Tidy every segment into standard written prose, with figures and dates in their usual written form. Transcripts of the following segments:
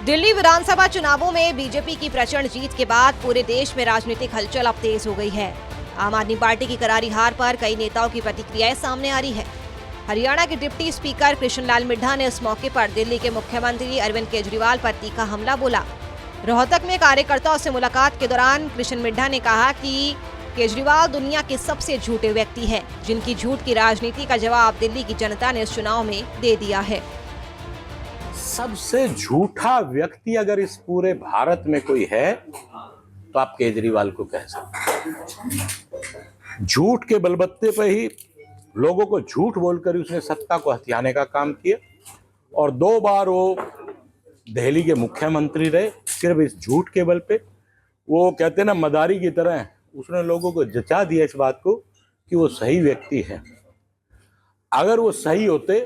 दिल्ली विधानसभा चुनावों में बीजेपी की प्रचंड जीत के बाद पूरे देश में राजनीतिक हलचल अब तेज हो गई है। आम आदमी पार्टी की करारी हार पर कई नेताओं की प्रतिक्रियाएं सामने आ रही है। हरियाणा के डिप्टी स्पीकर कृष्ण लाल मिड्ढा ने इस मौके पर दिल्ली के मुख्यमंत्री अरविंद केजरीवाल पर तीखा हमला बोला। रोहतक में कार्यकर्ताओं से मुलाकात के दौरान कृष्ण मिड्ढा ने कहा कि केजरीवाल दुनिया के सबसे झूठे व्यक्ति हैं, जिनकी झूठ की राजनीति का जवाब दिल्ली की जनता ने इस चुनाव में दे दिया है। सबसे झूठा व्यक्ति अगर इस पूरे भारत में कोई है तो आप केजरीवाल को कह सकते हैं। झूठ के बलबत्ते पे ही लोगों को झूठ बोलकर उसने सत्ता को हथियाने का काम किया और 2 बार वो दिल्ली के मुख्यमंत्री रहे। सिर्फ इस झूठ के बल पे वो कहते हैं ना, मदारी की तरह उसने लोगों को जचा दिया इस बात को कि वो सही व्यक्ति है। अगर वो सही होते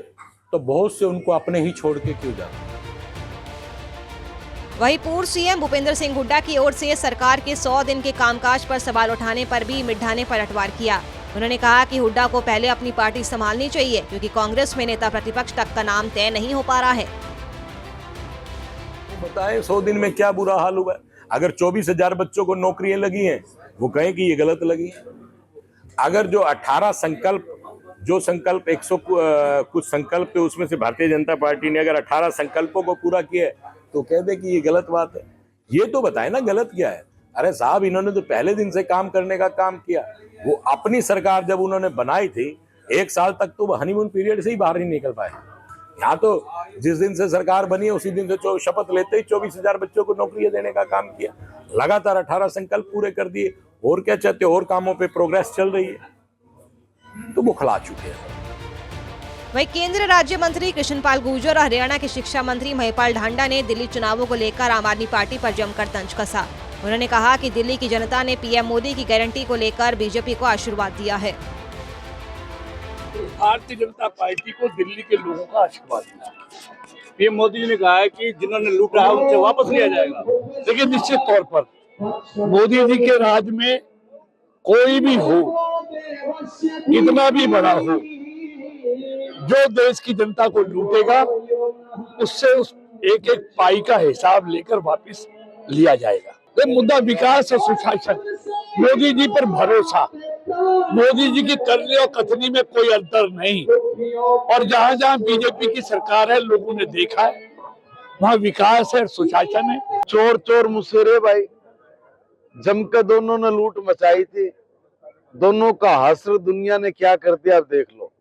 तो बहुत से उनको अपने ही छोड़ के क्यों जाते। वहीं पूर्व सीएम भूपेंद्र सिंह हुड्डा की ओर से सरकार के 100 दिन के कामकाज पर सवाल उठाने पर भी मिड्ढा ने पलटवार किया। उन्होंने कहा कि हुड्डा को पहले अपनी पार्टी संभालनी चाहिए, क्योंकि कांग्रेस में नेता प्रतिपक्ष तक का नाम तय नहीं हो पा रहा है। बताएं 100 दिन में क्या बुरा हाल हुआ है। अगर 24,000 बच्चों को नौकरियां लगी हैं, वो कहें कि ये गलत लगी। अगर जो 18 संकल्प, जो संकल्प 100 कुछ संकल्प थे, उसमें से भारतीय जनता पार्टी ने अगर 18 संकल्पों को पूरा किया तो कह दे कि ये गलत बात है। ये तो बताए ना गलत क्या है। अरे साहब, इन्होंने तो पहले दिन से काम करने का काम किया। वो अपनी सरकार जब उन्होंने बनाई थी 1 साल तक तो वो हनीमून पीरियड से ही बाहर नहीं निकल पाए। यहाँ तो जिस दिन से सरकार बनी है उसी दिन से शपथ लेते ही 24,000 बच्चों को नौकरियां देने का काम किया। लगातार 18 संकल्प पूरे कर दिए। और क्या चाहते, और कामों पे प्रोग्रेस चल रही है, तो वो खिला चुके हैं। वहीं केंद्रीय राज्य मंत्री कृष्णपाल गुर्जर और हरियाणा के शिक्षा मंत्री महिपाल ढांडा ने दिल्ली चुनावों को लेकर आम आदमी पार्टी पर जमकर तंज कसा। उन्होंने कहा कि दिल्ली की जनता ने पीएम मोदी की गारंटी को लेकर बीजेपी को आशीर्वाद दिया है। भारतीय जनता पार्टी को दिल्ली के लोगों का आशीर्वाद दिया। पीएम मोदी जी ने कहा है कि जिन्होंने लूटा है उनसे वापस लिया जाएगा। लेकिन निश्चित तौर पर मोदी जी के राज में कोई भी हो, कितना भी बड़ा हो, जो देश की जनता को लूटेगा उससे उस एक एक पाई का हिसाब लेकर वापस लिया जाएगा। ये मुद्दा विकास और सुशासन, मोदी जी पर भरोसा, मोदी जी की करनी और कथनी में कोई अंतर नहीं। और जहां जहां बीजेपी की सरकार है, लोगों ने देखा है वहां विकास है, सुशासन है। चोर चोर मुसेरे भाई, जमकर दोनों ने लूट मचाई थी। दोनों का हश्र दुनिया ने क्या कर दिया, आप देख लो।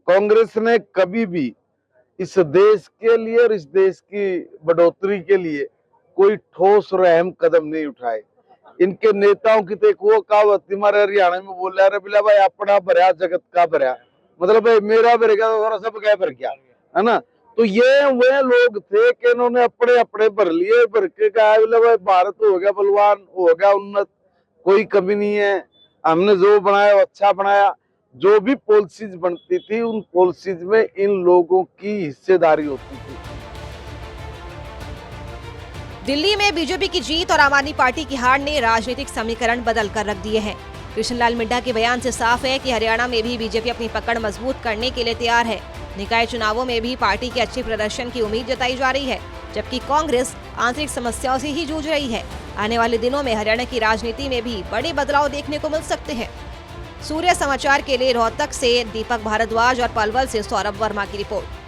कांग्रेस ने कभी भी इस देश के लिए और इस देश की बढ़ोतरी के लिए कोई ठोस और अहम कदम नहीं उठाए। इनके नेताओं की तो एक वो कहावत हमारे हरियाणा में बोला, अरे बिला भाई अपना भरया जगत का भरया, मतलब भाई मेरा भर गया तो सब क्या भर गया, है ना। तो ये वे लोग थे कि इन्होंने अपने अपने भर लिए, भर के कहा भाई भारत हो गया बलवान, हो गया उन्नत, कोई कमी नहीं है, हमने जो बनाया वो अच्छा बनाया। जो भी पॉलिसीज बनती थी उन पॉलिसीज में इन लोगों की हिस्सेदारी होती थी। दिल्ली में बीजेपी की जीत और आम आदमी पार्टी की हार ने राजनीतिक समीकरण बदल कर रख दिए हैं। कृष्ण लाल मिड्ढा के बयान से साफ है कि हरियाणा में भी बीजेपी अपनी पकड़ मजबूत करने के लिए तैयार है। निकाय चुनावों में भी पार्टी के अच्छे प्रदर्शन की उम्मीद जताई जा रही है, जबकि कांग्रेस आंतरिक समस्याओं से ही जूझ रही है। आने वाले दिनों में हरियाणा की राजनीति में भी बड़े बदलाव देखने को मिल सकते हैं। सूर्य समाचार के लिए रोहतक से दीपक भारद्वाज और पलवल से सौरभ वर्मा की रिपोर्ट।